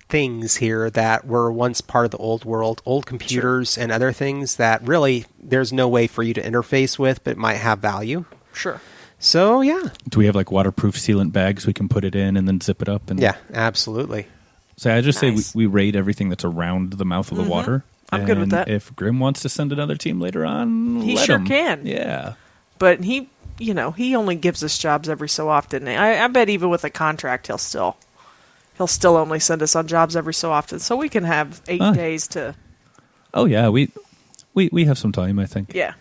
things here that were once part of the old world, old computers and other things that really there's no way for you to interface with, but might have value. Sure. So, yeah. Do we have like waterproof sealant bags we can put it in and then zip it up? And Yeah, absolutely. So I just Nice. say we raid everything that's around the mouth of the water. I'm good with and that. If Grim wants to send another team later on, He let sure him. can. Yeah. But he only gives us jobs every so often. I bet even with a contract, he'll still only send us on jobs every so often. So we can have 8 days to. Oh yeah, we have some time, I think. Yeah.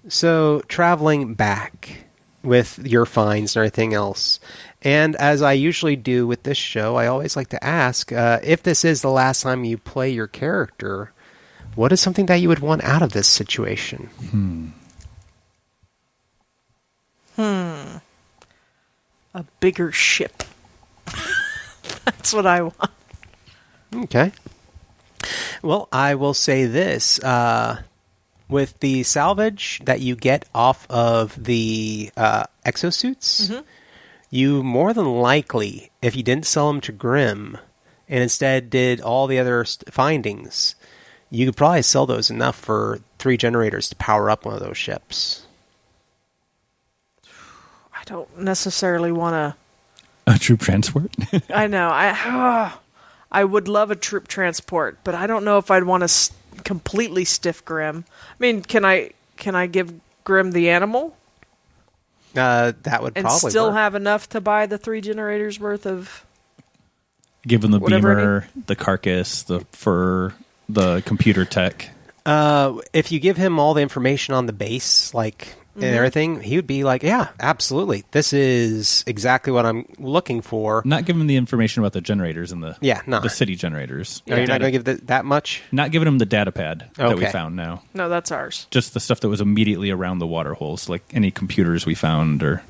So, traveling back with your finds and everything else. And as I usually do with this show, I always like to ask, if this is the last time you play your character, what is something that you would want out of this situation? A bigger ship. That's what I want. Okay. Well, I will say this. With the salvage that you get off of the exosuits, you more than likely, if you didn't sell them to Grimm and instead did all the other findings, you could probably sell those enough for 3 generators to power up one of those ships. I don't necessarily want to. A troop transport. I know. I would love a troop transport, but I don't know if I'd want to completely stiff Grim. I mean, can I give Grim the animal That would and probably still work. have enough to buy the 3 generators worth of? Give him the Whatever beamer, the carcass, the fur, the computer tech. If you give him all the information on the base, like and everything, he would be like, "Yeah, absolutely. This is exactly what I'm looking for." Not give him the information about the generators and the city generators. Are you not going to give that much? Not giving him the data pad that we Okay. found now. No, that's ours. Just the stuff that was immediately around the water holes, like any computers we found, or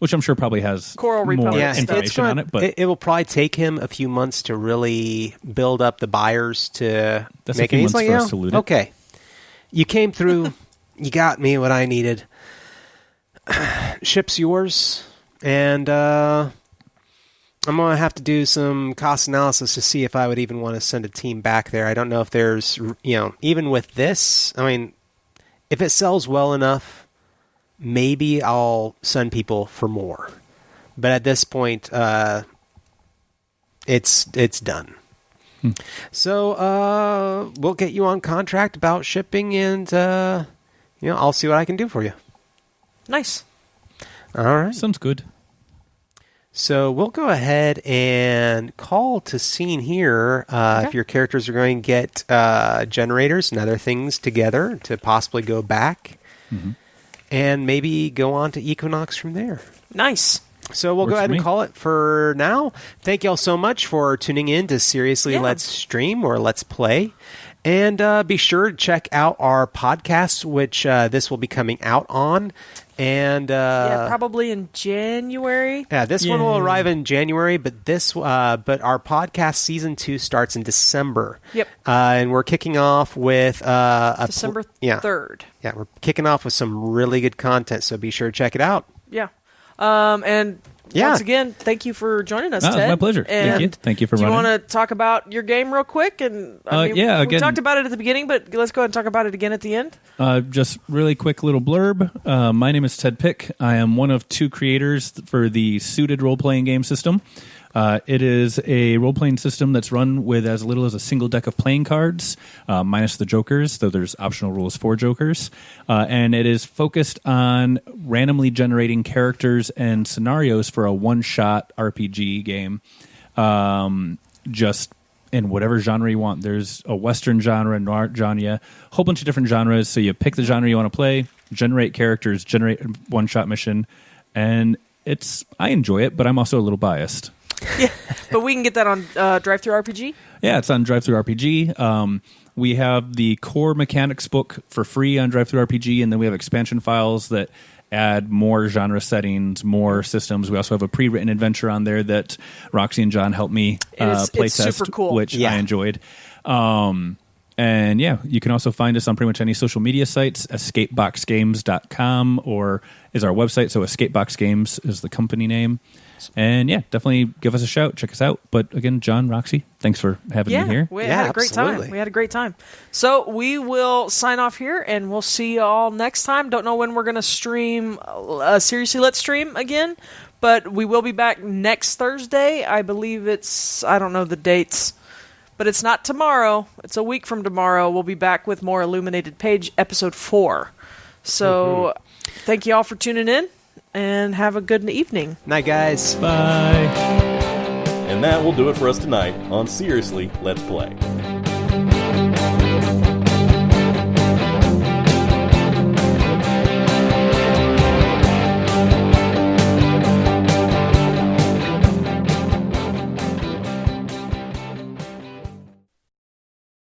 which I'm sure probably has Coral more repellent. Yeah, information on it. But it will probably take him a few months to really build up the buyers to That's a make few it. He's months like, for yeah, us to loot it. okay, you came through, you got me what I needed. Ship's yours, and I'm gonna have to do some cost analysis to see if I would even want to send a team back there. I don't know if there's, even with this, I mean, if it sells well enough, maybe I'll send people for more. But at this point, it's done. So we'll get you on contract about shipping, and I'll see what I can do for you. Nice. All right. sounds good. So we'll go ahead and call to scene here. If your characters are going to get generators and other things together to possibly go back, and maybe go on to Equinox from there. Nice. So we'll Works go ahead for and me. call it for now. Thank you all so much for tuning in to Seriously Yeah. Let's Stream or Let's Play. And be sure to check out our podcast, which this will be coming out on. And probably in January. Yeah, this one will arrive in January, but our podcast season 2 starts in December. Yep. And we're kicking off with December 3rd. Yeah, we're kicking off with some really good content, so be sure to check it out. Yeah. And once again, thank you for joining us, Ted. It's my pleasure. And Thank you for running. Do you want to talk about your game real quick? And again, we talked about it at the beginning, but let's go ahead and talk about it again at the end. Just really quick little blurb. My name is Ted Pick. I am one of 2 creators for the Suited role-playing game system. It is a role-playing system that's run with as little as a single deck of playing cards, minus the jokers, though there's optional rules for jokers. And it is focused on randomly generating characters and scenarios for a one-shot RPG game, just in whatever genre you want. There's a Western genre, noir genre, a whole bunch of different genres. So you pick the genre you want to play, generate characters, generate a one-shot mission, and I enjoy it, but I'm also a little biased. Yeah, but we can get that on DriveThru RPG. Yeah, it's on DriveThru RPG. We have the core mechanics book for free on DriveThru RPG, and then we have expansion files that add more genre settings, more systems. We also have a pre-written adventure on there that Roxy and John helped me play it's test, super cool. which I enjoyed. And yeah, you can also find us on pretty much any social media sites. EscapeBoxGames.com or is our website. So Escapebox Games is the company name. And yeah, definitely give us a shout. Check us out. But again, John, Roxy, thanks for having me here. We had a great time. We had a great time. So we will sign off here, and we'll see you all next time. Don't know when we're going to stream Seriously Let's Stream again, but we will be back next Thursday. I believe I don't know the dates, but it's not tomorrow. It's a week from tomorrow. We'll be back with more Illuminated Page, episode 4. So thank you all for tuning in. And have a good evening. Night, guys. Bye. And that will do it for us tonight on Seriously Let's Play.